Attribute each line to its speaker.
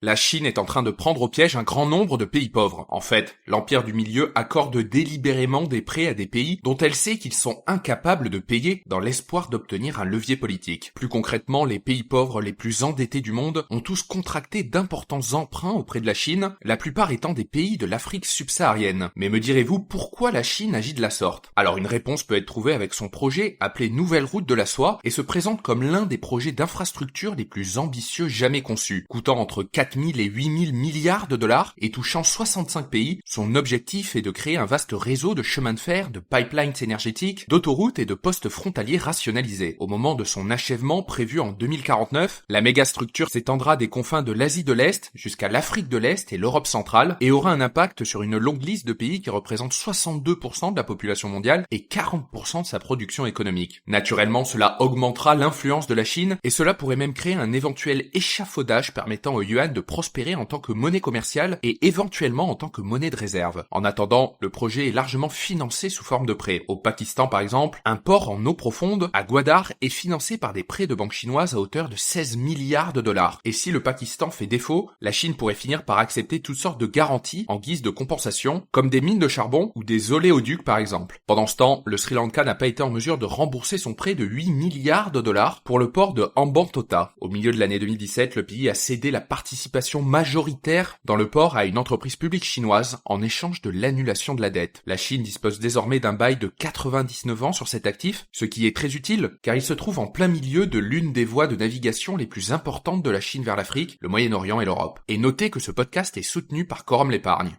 Speaker 1: La Chine est en train de prendre au piège un grand nombre de pays pauvres. En fait, l'Empire du Milieu accorde délibérément des prêts à des pays dont elle sait qu'ils sont incapables de payer dans l'espoir d'obtenir un levier politique. Plus concrètement, les pays pauvres les plus endettés du monde ont tous contracté d'importants emprunts auprès de la Chine, la plupart étant des pays de l'Afrique subsaharienne. Mais me direz-vous pourquoi la Chine agit de la sorte? Alors une réponse peut être trouvée avec son projet appelé Nouvelle Route de la Soie et se présente comme l'un des projets d'infrastructure les plus ambitieux jamais conçus, coûtant entre 4 000 et 8 000 milliards de dollars et touchant 65 pays. Son objectif est de créer un vaste réseau de chemins de fer, de pipelines énergétiques, d'autoroutes et de postes frontaliers rationalisés. Au moment de son achèvement prévu en 2049, la mégastructure s'étendra des confins de l'Asie de l'Est jusqu'à l'Afrique de l'Est et l'Europe centrale et aura un impact sur une longue liste de pays qui représentent 62% de la population mondiale et 40% de sa production économique. Naturellement, cela augmentera l'influence de la Chine et cela pourrait même créer un éventuel échafaudage permettant au yuan de prospérer en tant que monnaie commerciale et éventuellement en tant que monnaie de réserve. En attendant, le projet est largement financé sous forme de prêts. Au Pakistan par exemple, un port en eau profonde à Gwadar est financé par des prêts de banques chinoises à hauteur de 16 milliards de dollars. Et si le Pakistan fait défaut, la Chine pourrait finir par accepter toutes sortes de garanties en guise de compensation, comme des mines de charbon ou des oléoducs par exemple. Pendant ce temps, le Sri Lanka n'a pas été en mesure de rembourser son prêt de 8 milliards de dollars pour le port de Hambantota. Au milieu de l'année 2017, le pays a cédé la participation majoritaire dans le port à une entreprise publique chinoise en échange de l'annulation de la dette. La Chine dispose désormais d'un bail de 99 ans sur cet actif, ce qui est très utile car il se trouve en plein milieu de l'une des voies de navigation les plus importantes de la Chine vers l'Afrique, le Moyen-Orient et l'Europe. Et notez que ce podcast est soutenu par Quorum l'épargne.